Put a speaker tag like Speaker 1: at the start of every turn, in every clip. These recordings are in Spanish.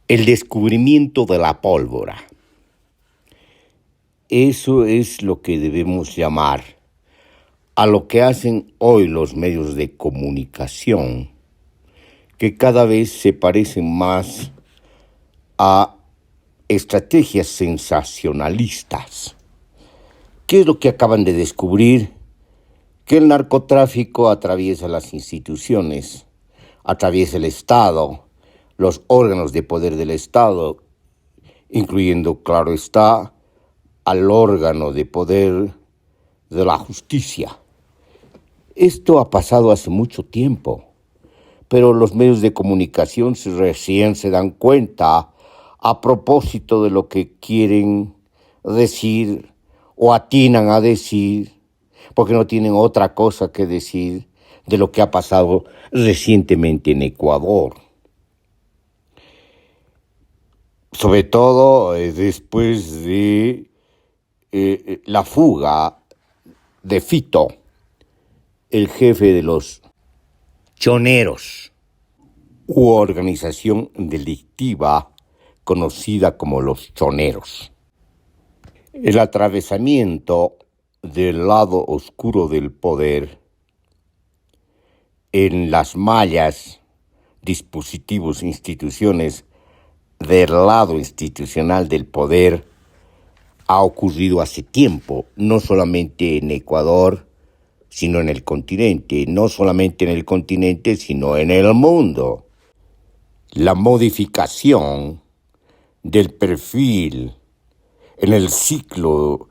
Speaker 1: El descubrimiento de la pólvora. Eso es lo que debemos llamar a lo que hacen hoy los medios de comunicación, que cada vez se parecen más a estrategias sensacionalistas. ¿Qué es lo que acaban de descubrir? Que el narcotráfico atraviesa las instituciones, atraviesa el Estado, los órganos de poder del Estado, incluyendo, claro está, al órgano de poder de la justicia. Esto ha pasado hace mucho tiempo, pero los medios de comunicación recién se dan cuenta a propósito de lo que quieren decir o atinan a decir, porque no tienen otra cosa que decir de lo que ha pasado recientemente en Ecuador. Sobre todo después de la fuga de Fito, el jefe de los choneros, u organización delictiva conocida como los choneros. El atravesamiento del lado oscuro del poder en las mallas, dispositivos, instituciones del lado institucional del poder ha ocurrido hace tiempo, no solamente en Ecuador, sino en el continente, no solamente en el continente, sino en el mundo. La modificación del perfil en el ciclo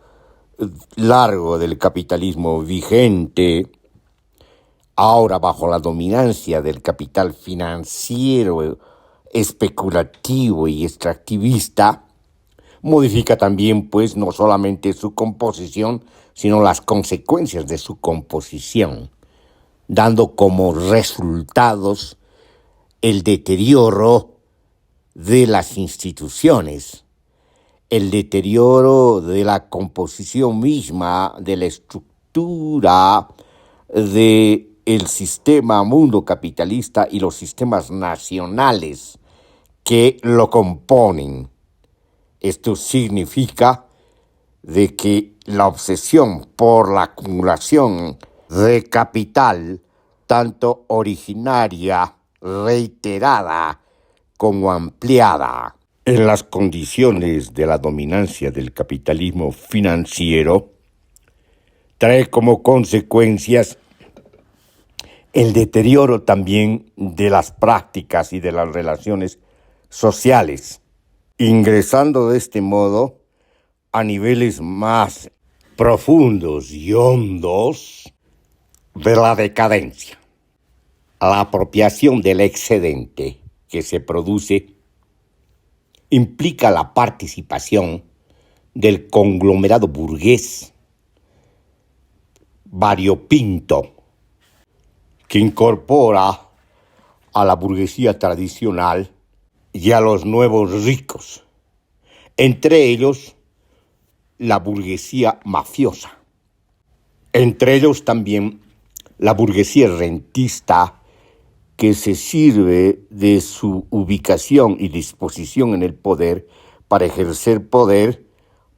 Speaker 1: largo del capitalismo vigente, ahora bajo la dominancia del capital financiero, especulativo y extractivista, modifica también, pues, no solamente su composición, sino las consecuencias de su composición, dando como resultados el deterioro de las instituciones, el deterioro de la composición misma, de la estructura del sistema mundo capitalista y los sistemas nacionales que lo componen. Esto significa de que la obsesión por la acumulación de capital, tanto originaria, reiterada, como ampliada, en las condiciones de la dominancia del capitalismo financiero, trae como consecuencias el deterioro también de las prácticas y de las relaciones sociales, ingresando de este modo a niveles más profundos y hondos de la decadencia. La apropiación del excedente que se produce implica la participación del conglomerado burgués variopinto que incorpora a la burguesía tradicional y a los nuevos ricos, entre ellos la burguesía mafiosa, entre ellos también la burguesía rentista que se sirve de su ubicación y disposición en el poder para ejercer poder,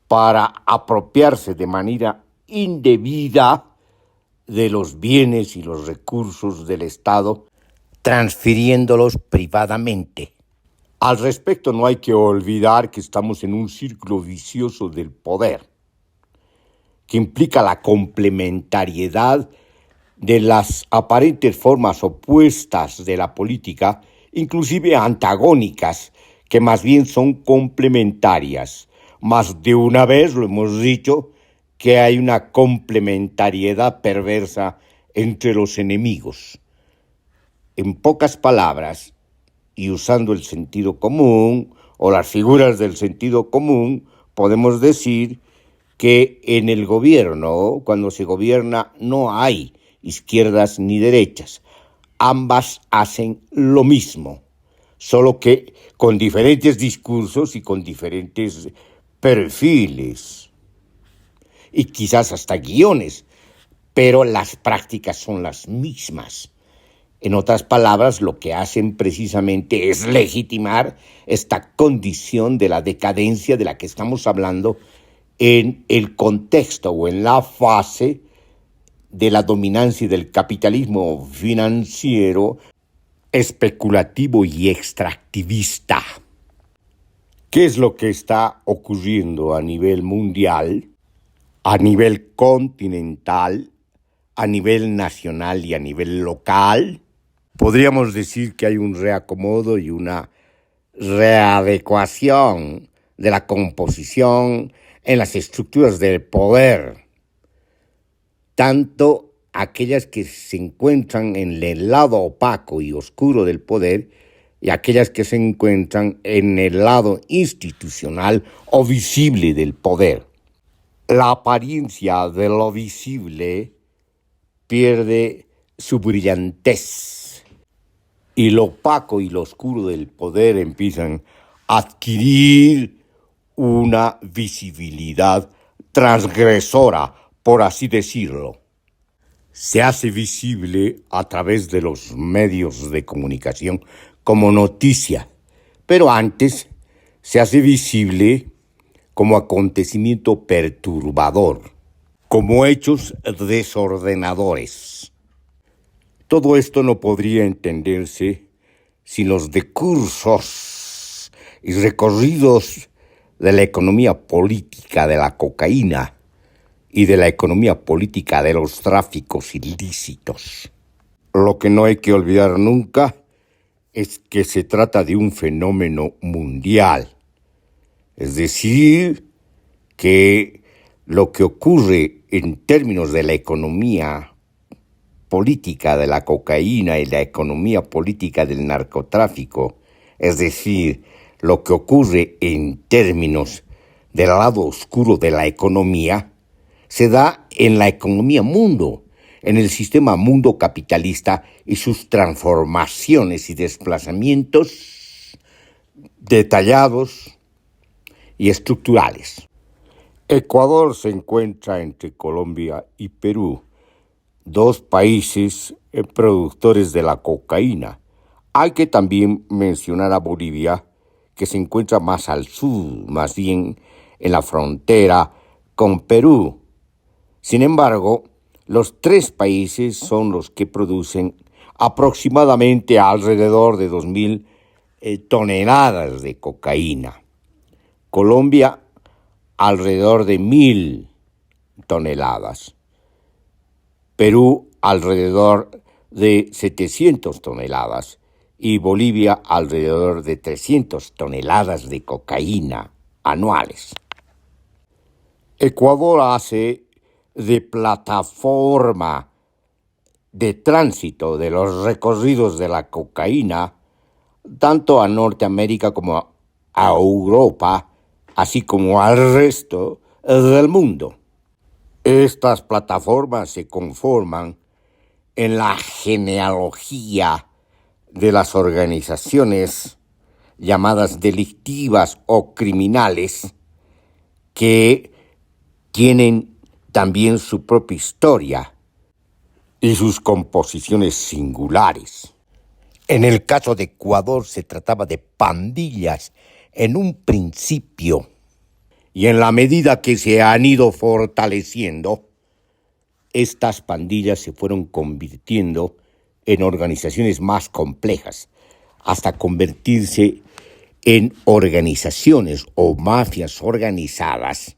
Speaker 1: para apropiarse de manera indebida de los bienes y los recursos del Estado, transfiriéndolos privadamente. Al respecto, no hay que olvidar que estamos en un círculo vicioso del poder, que implica la complementariedad de las aparentes formas opuestas de la política, inclusive antagónicas, que más bien son complementarias. Más de una vez lo hemos dicho, que hay una complementariedad perversa entre los enemigos. En pocas palabras, y usando el sentido común o las figuras del sentido común, podemos decir que en el gobierno, cuando se gobierna, no hay izquierdas ni derechas. Ambas hacen lo mismo, solo que con diferentes discursos y con diferentes perfiles, y quizás hasta guiones, pero las prácticas son las mismas. En otras palabras, lo que hacen precisamente es legitimar esta condición de la decadencia de la que estamos hablando en el contexto o en la fase de la dominancia del capitalismo financiero, especulativo y extractivista. ¿Qué es lo que está ocurriendo a nivel mundial, a nivel continental, a nivel nacional y a nivel local? Podríamos decir que hay un reacomodo y una readecuación de la composición en las estructuras del poder, tanto aquellas que se encuentran en el lado opaco y oscuro del poder y aquellas que se encuentran en el lado institucional o visible del poder. La apariencia de lo visible pierde su brillantez y lo opaco y lo oscuro del poder empiezan a adquirir una visibilidad transgresora, por así decirlo. Se hace visible a través de los medios de comunicación como noticia, pero antes se hace visible como acontecimiento perturbador, como hechos desordenadores. Todo esto no podría entenderse sin los decursos y recorridos de la economía política de la cocaína y de la economía política de los tráficos ilícitos. Lo que no hay que olvidar nunca es que se trata de un fenómeno mundial. Es decir, que lo que ocurre en términos de la economía política de la cocaína y la economía política del narcotráfico, es decir, lo que ocurre en términos del lado oscuro de la economía, se da en la economía mundo, en el sistema mundo capitalista y sus transformaciones y desplazamientos detallados y estructurales. Ecuador se encuentra entre Colombia y Perú, dos países productores de la cocaína. Hay que también mencionar a Bolivia, que se encuentra más al sur, más bien en la frontera con Perú. Sin embargo, los tres países son los que producen aproximadamente alrededor de 2.000 toneladas de cocaína. Colombia, alrededor de 1.000 toneladas. Perú, alrededor de 700 toneladas. Y Bolivia, alrededor de 300 toneladas de cocaína anuales. Ecuador hace de plataforma de tránsito de los recorridos de la cocaína, tanto a Norteamérica como a Europa, así como al resto del mundo. Estas plataformas se conforman en la genealogía de las organizaciones llamadas delictivas o criminales, que tienen también su propia historia y sus composiciones singulares. En el caso de Ecuador se trataba de pandillas en un principio, y en la medida que se han ido fortaleciendo, estas pandillas se fueron convirtiendo en organizaciones más complejas, hasta convertirse en organizaciones o mafias organizadas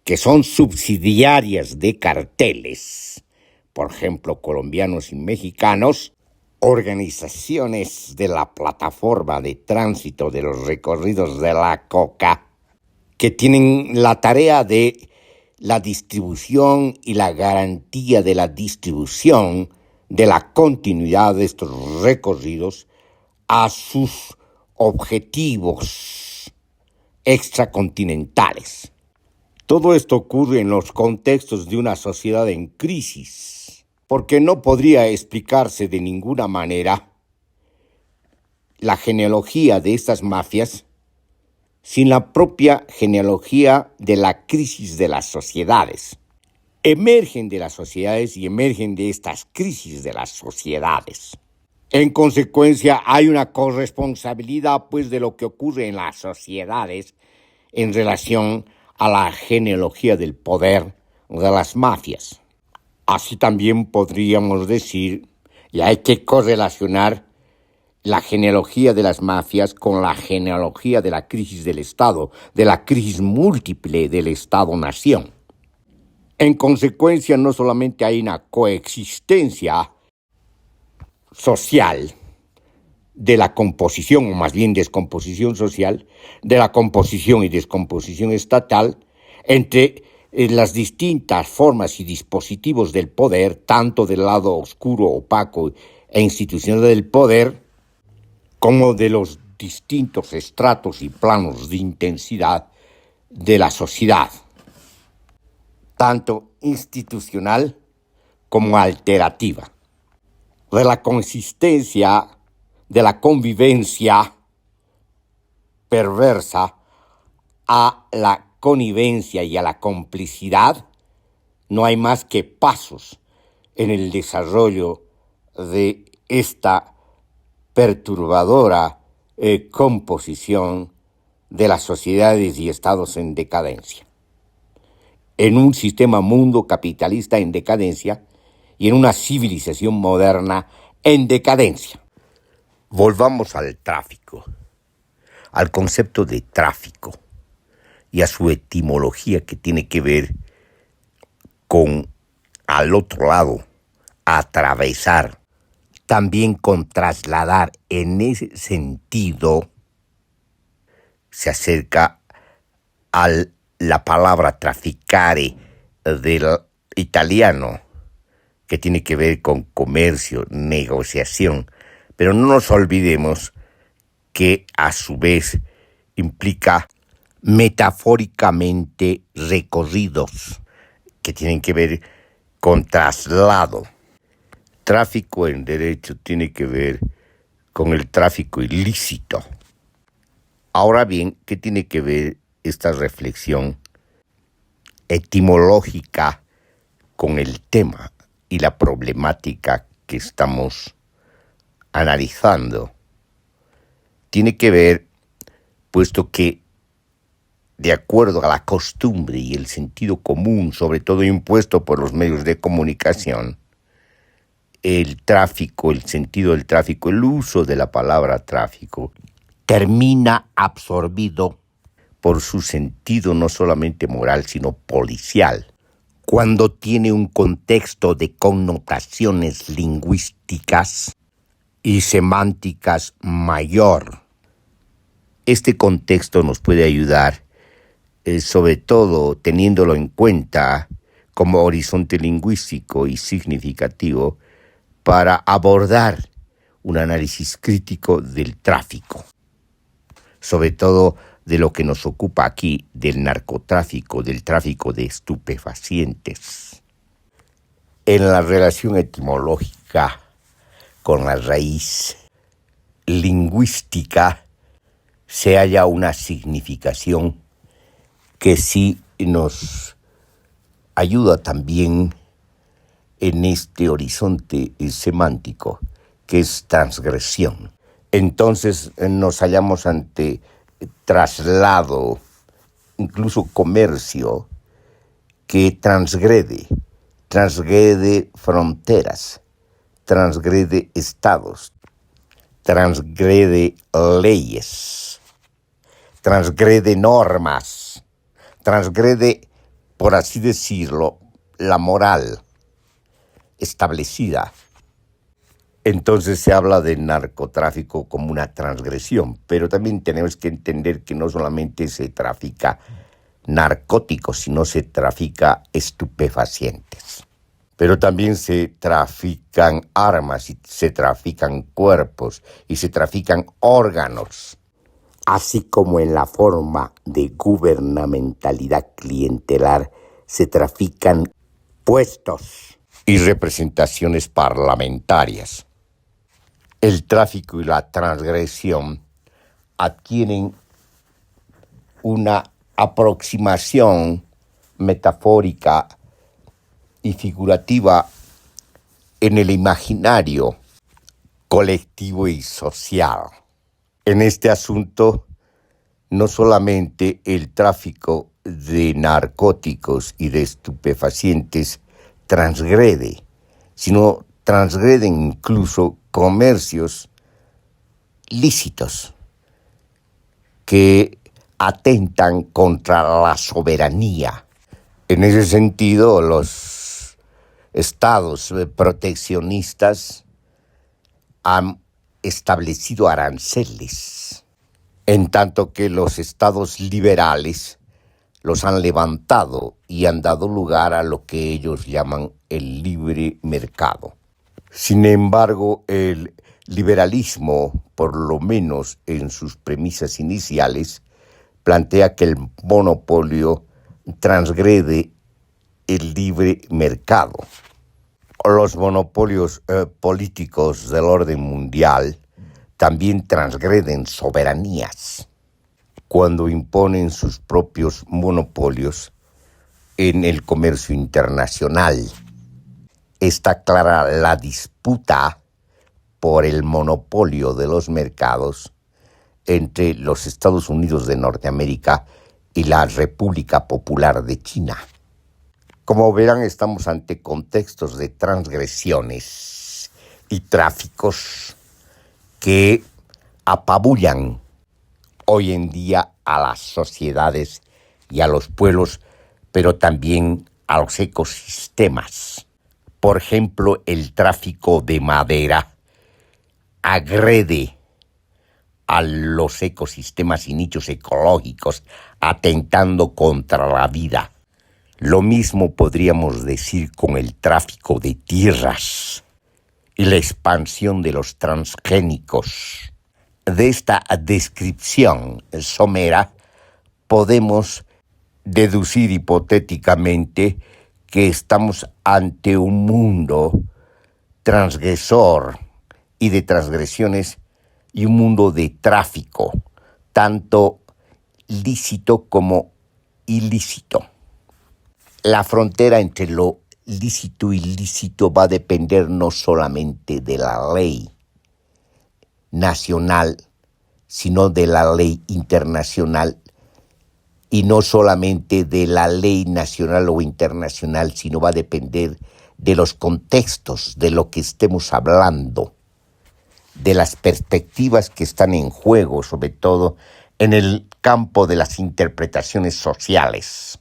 Speaker 1: que son subsidiarias de carteles, por ejemplo, colombianos y mexicanos, organizaciones de la plataforma de tránsito de los recorridos de la coca, que tienen la tarea de la distribución y la garantía de la distribución de la continuidad de estos recorridos a sus objetivos extracontinentales. Todo esto ocurre en los contextos de una sociedad en crisis, porque no podría explicarse de ninguna manera la genealogía de estas mafias sin la propia genealogía de la crisis de las sociedades. Emergen de las sociedades y emergen de estas crisis de las sociedades. En consecuencia, hay una corresponsabilidad pues de lo que ocurre en las sociedades en relación a la genealogía del poder de las mafias. Así también podríamos decir, y hay que correlacionar la genealogía de las mafias con la genealogía de la crisis del Estado, de la crisis múltiple del Estado-nación. En consecuencia, no solamente hay una coexistencia social de la composición, o más bien descomposición social, de la composición y descomposición estatal entre las distintas formas y dispositivos del poder, tanto del lado oscuro, opaco e institucional del poder, como de los distintos estratos y planos de intensidad de la sociedad, tanto institucional como alterativa, de la consistencia de la convivencia perversa a la connivencia y a la complicidad. No hay más que pasos en el desarrollo de esta perturbadora composición de las sociedades y estados en decadencia. En un sistema mundo capitalista en decadencia y en una civilización moderna en decadencia. Volvamos al tráfico, al concepto de tráfico y a su etimología que tiene que ver con, al otro lado, atravesar, también con trasladar. En ese sentido se acerca a la palabra traficare del italiano, que tiene que ver con comercio, negociación. Pero no nos olvidemos que a su vez implica metafóricamente recorridos que tienen que ver con traslado. Tráfico en derecho tiene que ver con el tráfico ilícito. Ahora bien, ¿qué tiene que ver esta reflexión etimológica con el tema y la problemática que estamos analizando? Tiene que ver, puesto que, de acuerdo a la costumbre y el sentido común, sobre todo impuesto por los medios de comunicación, el tráfico, el sentido del tráfico, el uso de la palabra tráfico, termina absorbido por su sentido no solamente moral, sino policial, cuando tiene un contexto de connotaciones lingüísticas y semánticas mayor. Este contexto nos puede ayudar, sobre todo teniéndolo en cuenta como horizonte lingüístico y significativo, para abordar un análisis crítico del tráfico, sobre todo de lo que nos ocupa aquí, del narcotráfico, del tráfico de estupefacientes. En la relación etimológica con la raíz lingüística se halla una significación que sí nos ayuda también en este horizonte semántico, que es transgresión. Entonces nos hallamos ante traslado, incluso comercio, que transgrede fronteras, transgrede estados, transgrede leyes, transgrede normas, transgrede, por así decirlo, la moral establecida. Entonces se habla de narcotráfico como una transgresión, pero también tenemos que entender que no solamente se trafica narcóticos, sino se trafica estupefacientes. Pero también se trafican armas, y se trafican cuerpos, y se trafican órganos, así como en la forma de gubernamentalidad clientelar se trafican puestos y representaciones parlamentarias. El tráfico y la transgresión adquieren una aproximación metafórica y figurativa en el imaginario colectivo y social. En este asunto, no solamente el tráfico de narcóticos y de estupefacientes transgrede, sino transgreden incluso comercios lícitos que atentan contra la soberanía. En ese sentido, los estados proteccionistas han establecido aranceles, en tanto que los estados liberales los han levantado y han dado lugar a lo que ellos llaman el libre mercado. Sin embargo, el liberalismo, por lo menos en sus premisas iniciales, plantea que el monopolio transgrede el libre mercado. Los monopolios políticos del orden mundial también transgreden soberanías cuando imponen sus propios monopolios en el comercio internacional. Está clara la disputa por el monopolio de los mercados entre los Estados Unidos de Norteamérica y la República Popular de China. Como verán, estamos ante contextos de transgresiones y tráficos que apabullan hoy en día a las sociedades y a los pueblos, pero también a los ecosistemas. Por ejemplo, el tráfico de madera agrede a los ecosistemas y nichos ecológicos, atentando contra la vida. Lo mismo podríamos decir con el tráfico de tierras y la expansión de los transgénicos. De esta descripción somera podemos deducir hipotéticamente que estamos ante un mundo transgresor y de transgresiones y un mundo de tráfico, tanto lícito como ilícito. La frontera entre lo lícito y ilícito va a depender no solamente de la ley nacional, sino de la ley internacional, y no solamente de la ley nacional o internacional, sino va a depender de los contextos, de lo que estemos hablando, de las perspectivas que están en juego, sobre todo en el campo de las interpretaciones sociales.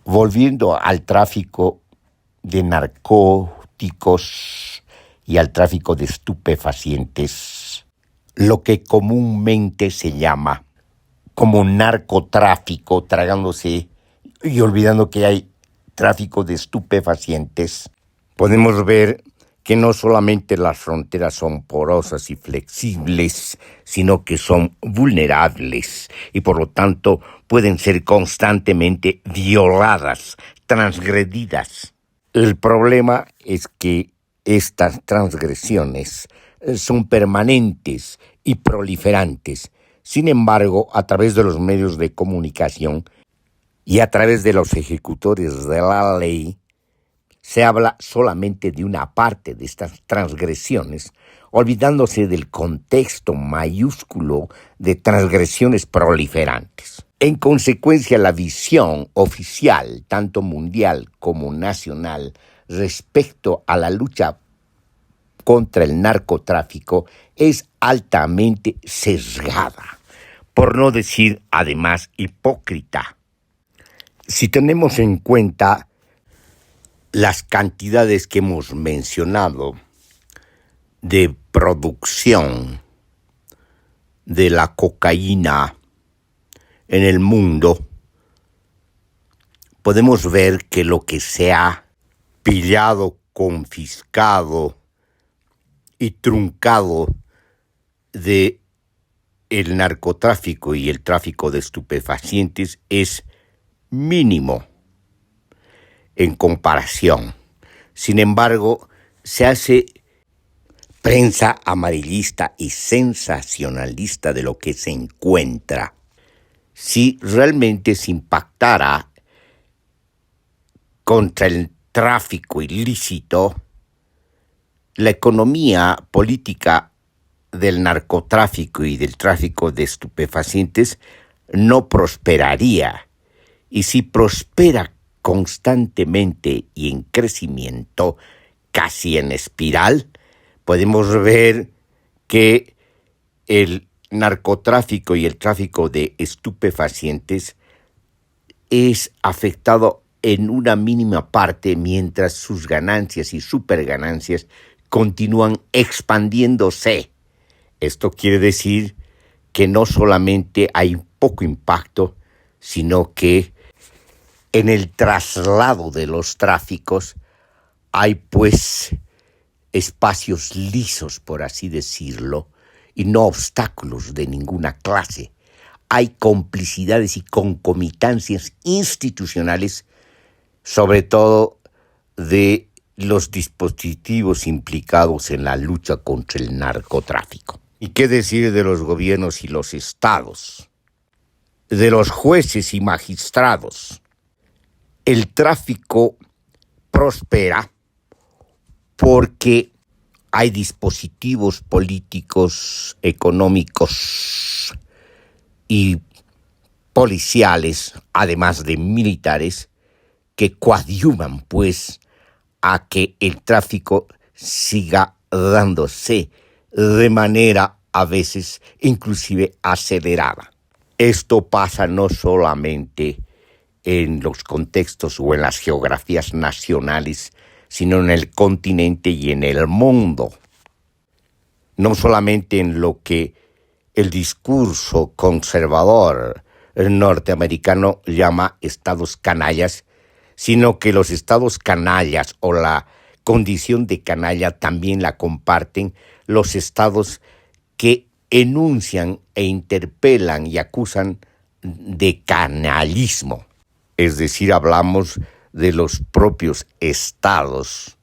Speaker 1: Volviendo al tráfico de narcóticos y al tráfico de estupefacientes, lo que comúnmente se llama como narcotráfico, tragándose y olvidando que hay tráfico de estupefacientes, podemos ver que no solamente las fronteras son porosas y flexibles, sino que son vulnerables y por lo tanto pueden ser constantemente violadas, transgredidas. El problema es que estas transgresiones son permanentes y proliferantes. Sin embargo, a través de los medios de comunicación y a través de los ejecutores de la ley, se habla solamente de una parte de estas transgresiones, olvidándose del contexto mayúsculo de transgresiones proliferantes. En consecuencia, la visión oficial, tanto mundial como nacional, respecto a la lucha contra el narcotráfico es altamente sesgada, por no decir además hipócrita. Si tenemos en cuenta las cantidades que hemos mencionado de producción de la cocaína en el mundo, podemos ver que lo que se ha pillado, confiscado y truncado de el narcotráfico y el tráfico de estupefacientes es mínimo en comparación. Sin embargo, se hace prensa amarillista y sensacionalista de lo que se encuentra. Si realmente se impactara contra el tráfico ilícito, la economía política del narcotráfico y del tráfico de estupefacientes no prosperaría. Y si prospera constantemente y en crecimiento, casi en espiral, podemos ver que el narcotráfico y el tráfico de estupefacientes es afectado en una mínima parte, mientras sus ganancias y superganancias continúan expandiéndose. Esto quiere decir que no solamente hay poco impacto, sino que en el traslado de los tráficos hay pues espacios lisos, por así decirlo, y no obstáculos de ninguna clase. Hay complicidades y concomitancias institucionales, sobre todo de los dispositivos implicados en la lucha contra el narcotráfico. ¿Y qué decir de los gobiernos y los estados? De los jueces y magistrados. El tráfico prospera porque hay dispositivos políticos, económicos y policiales, además de militares, que coadyuvan pues a que el tráfico siga dándose de manera a veces inclusive acelerada. Esto pasa no solamente en los contextos o en las geografías nacionales, sino en el continente y en el mundo. No solamente en lo que el discurso conservador norteamericano llama estados canallas, sino que los estados canallas o la condición de canalla también la comparten los estados que enuncian e interpelan y acusan de canallismo. Es decir, hablamos de los propios estados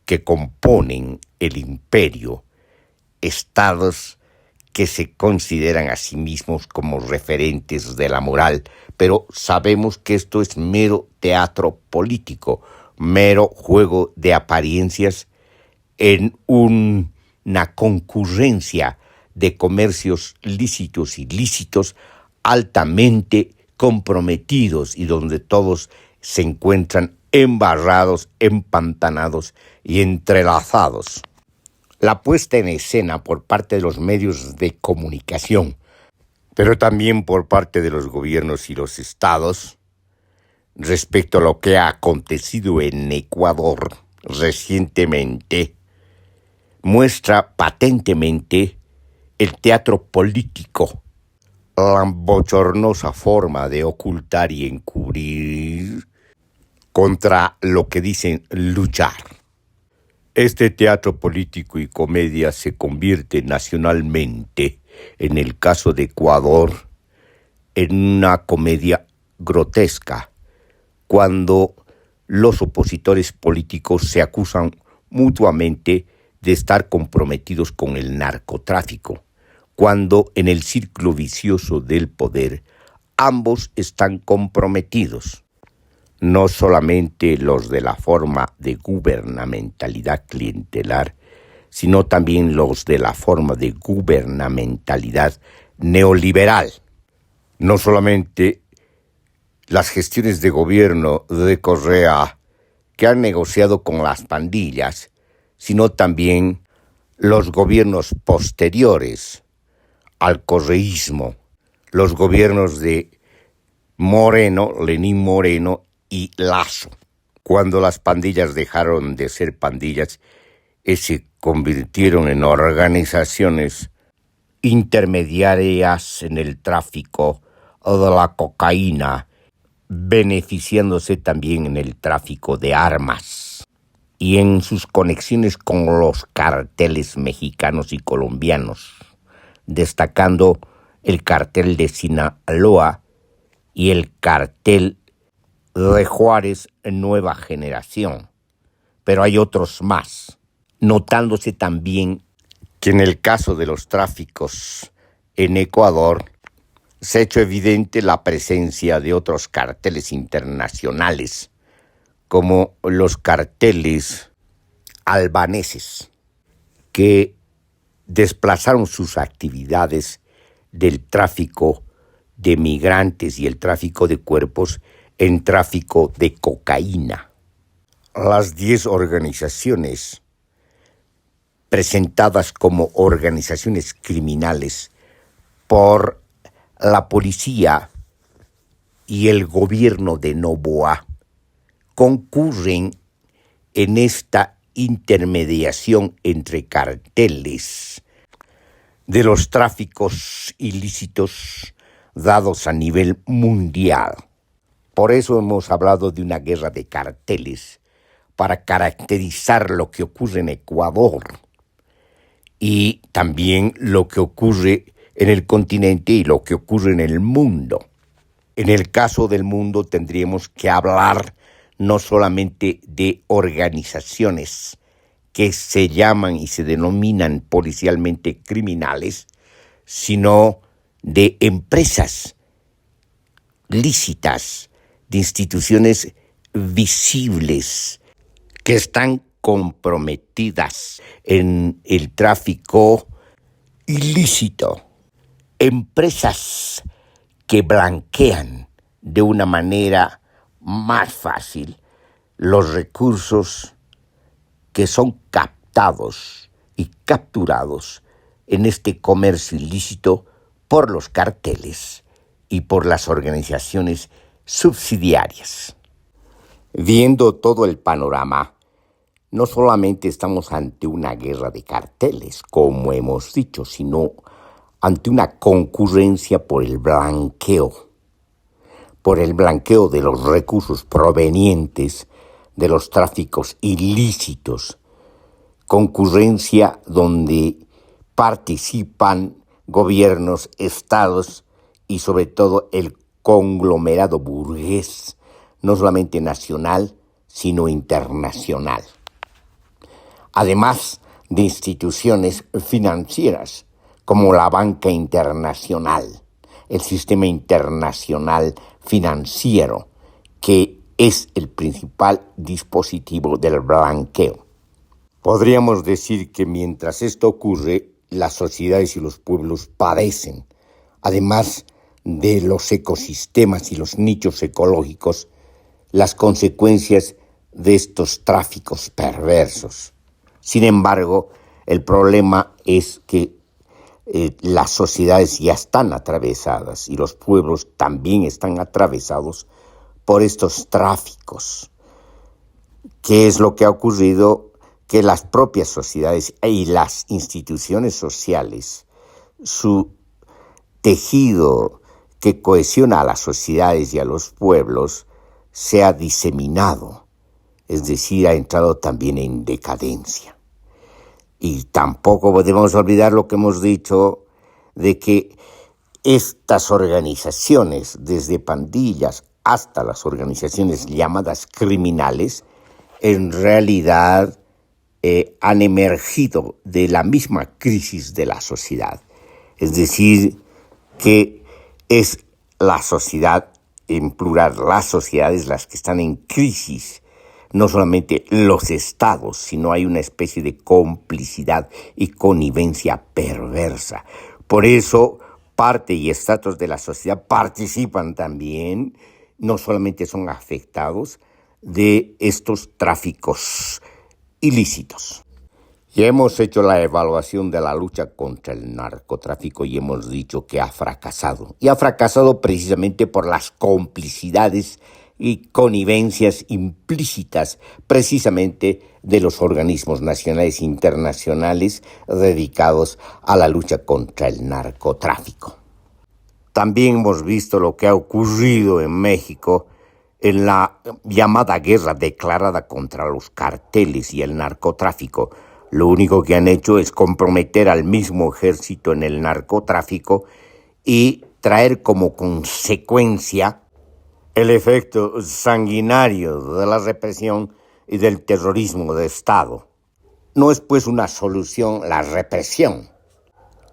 Speaker 1: que componen el imperio, estados que se consideran a sí mismos como referentes de la moral, pero sabemos que esto es mero teatro político, mero juego de apariencias en una concurrencia de comercios lícitos y ilícitos altamente comprometidos y donde todos se encuentran embarrados, empantanados y entrelazados. La puesta en escena por parte de los medios de comunicación, pero también por parte de los gobiernos y los estados, respecto a lo que ha acontecido en Ecuador recientemente, muestra patentemente el teatro político, la bochornosa forma de ocultar y encubrir contra lo que dicen luchar. Este teatro político y comedia se convierte nacionalmente, en el caso de Ecuador, en una comedia grotesca, cuando los opositores políticos se acusan mutuamente de estar comprometidos con el narcotráfico, cuando en el círculo vicioso del poder ambos están comprometidos. No solamente los de la forma de gubernamentalidad clientelar, sino también los de la forma de gubernamentalidad neoliberal. No solamente las gestiones de gobierno de Correa que han negociado con las pandillas, sino también los gobiernos posteriores al correísmo, los gobiernos de Moreno, Lenín Moreno y Lasso. Cuando las pandillas dejaron de ser pandillas y se convirtieron en organizaciones intermediarias en el tráfico de la cocaína, beneficiándose también en el tráfico de armas y en sus conexiones con los carteles mexicanos y colombianos, destacando el cartel de Sinaloa y el cartel de Juárez Nueva Generación. Pero hay otros más, notándose también que en el caso de los tráficos en Ecuador se ha hecho evidente la presencia de otros carteles internacionales, como los carteles albaneses, que desplazaron sus actividades del tráfico de migrantes y el tráfico de cuerpos en tráfico de cocaína. Las 10 organizaciones presentadas como organizaciones criminales por la policía y el gobierno de Noboa concurren en esta intermediación entre carteles de los tráficos ilícitos dados a nivel mundial. Por eso hemos hablado de una guerra de carteles, para caracterizar lo que ocurre en Ecuador y también lo que ocurre en el continente y lo que ocurre en el mundo. En el caso del mundo tendríamos que hablar no solamente de organizaciones que se llaman y se denominan policialmente criminales, sino de empresas lícitas, de instituciones visibles que están comprometidas en el tráfico ilícito. Empresas que blanquean de una manera más fácil los recursos que son captados y capturados en este comercio ilícito por los carteles y por las organizaciones subsidiarias. Viendo todo el panorama, no solamente estamos ante una guerra de carteles, como hemos dicho, sino ante una concurrencia por el blanqueo de los recursos provenientes de los tráficos ilícitos, concurrencia donde participan gobiernos, estados y sobre todo el conglomerado burgués, no solamente nacional, sino internacional. Además de instituciones financieras como la banca internacional, el sistema internacional financiero, que es el principal dispositivo del blanqueo. Podríamos decir que mientras esto ocurre, las sociedades y los pueblos padecen, además de los ecosistemas y los nichos ecológicos, las consecuencias de estos tráficos perversos. Sin embargo, el problema es que las sociedades ya están atravesadas y los pueblos también están atravesados por estos tráficos. ¿Qué es lo que ha ocurrido? Que las propias sociedades y las instituciones sociales, su tejido que cohesiona a las sociedades y a los pueblos, se ha diseminado, es decir, ha entrado también en decadencia. Y tampoco podemos olvidar lo que hemos dicho de que estas organizaciones, desde pandillas hasta las organizaciones llamadas criminales, en realidad han emergido de la misma crisis de la sociedad. Es decir, que es la sociedad, en plural, las sociedades las que están en crisis, no solamente los estados, sino hay una especie de complicidad y connivencia perversa. Por eso, parte y estratos de la sociedad participan también, no solamente son afectados de estos tráficos ilícitos. Ya hemos hecho la evaluación de la lucha contra el narcotráfico y hemos dicho que ha fracasado. Y ha fracasado precisamente por las complicidades y connivencias implícitas precisamente de los organismos nacionales e internacionales dedicados a la lucha contra el narcotráfico. También hemos visto lo que ha ocurrido en México en la llamada guerra declarada contra los carteles y el narcotráfico. Lo único que han hecho es comprometer al mismo ejército en el narcotráfico y traer como consecuencia el efecto sanguinario de la represión y del terrorismo de Estado. No es pues una solución la represión,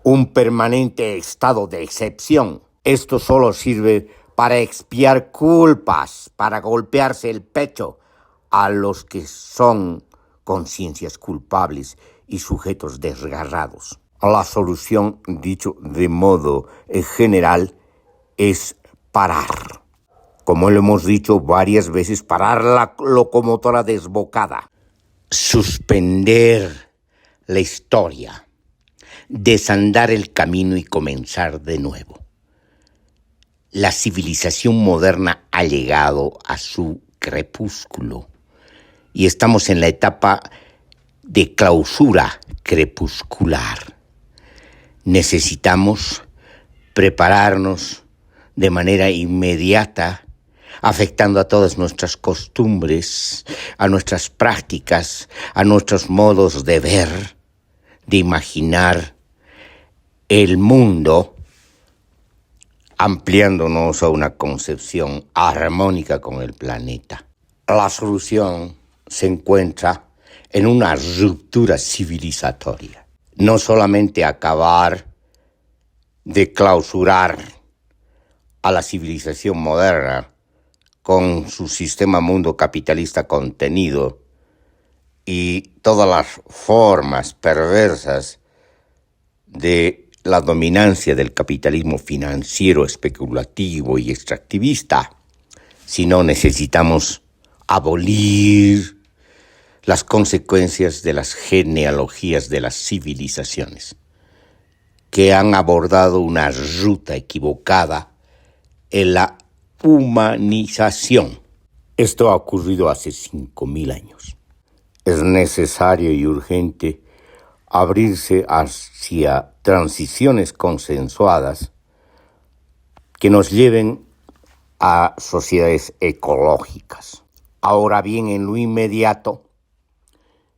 Speaker 1: un permanente estado de excepción. Esto solo sirve para expiar culpas, para golpearse el pecho a los que son conciencias culpables y sujetos desgarrados. La solución, dicho de modo general, es parar. Como lo hemos dicho varias veces, parar la locomotora desbocada. Suspender la historia. Desandar el camino y comenzar de nuevo. La civilización moderna ha llegado a su crepúsculo y estamos en la etapa de clausura crepuscular. Necesitamos prepararnos de manera inmediata, afectando a todas nuestras costumbres, a nuestras prácticas, a nuestros modos de ver, de imaginar el mundo, ampliándonos a una concepción armónica con el planeta. La solución se encuentra en una ruptura civilizatoria. No solamente acabar de clausurar a la civilización moderna con su sistema mundo capitalista contenido y todas las formas perversas de la dominancia del capitalismo financiero, especulativo y extractivista, sino necesitamos abolir las consecuencias de las genealogías de las civilizaciones, que han abordado una ruta equivocada en la humanización. Esto ha ocurrido hace 5.000 años. Es necesario y urgente abrirse hacia transiciones consensuadas que nos lleven a sociedades ecológicas. Ahora bien, en lo inmediato,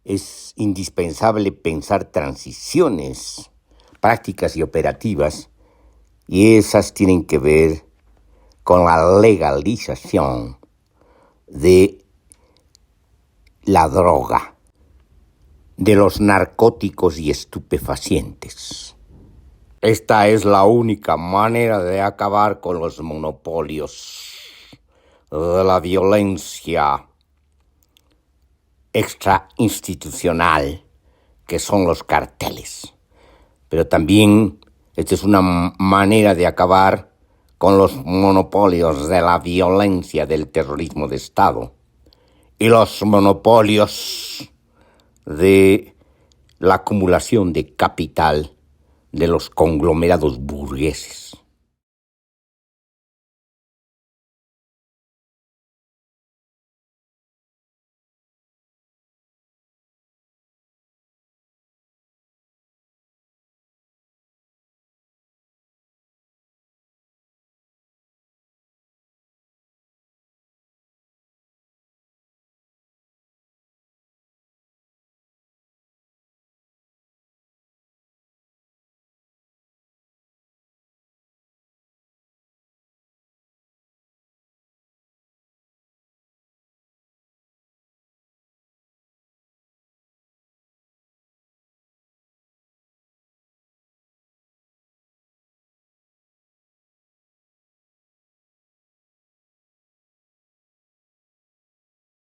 Speaker 1: es indispensable pensar transiciones prácticas y operativas, y esas tienen que ver con la legalización de la droga, de los narcóticos y estupefacientes. Esta es la única manera de acabar con los monopolios de la violencia extrainstitucional que son los carteles. Pero también esta es una manera de acabar con los monopolios de la violencia del terrorismo de Estado y los monopolios de la acumulación de capital de los conglomerados burgueses.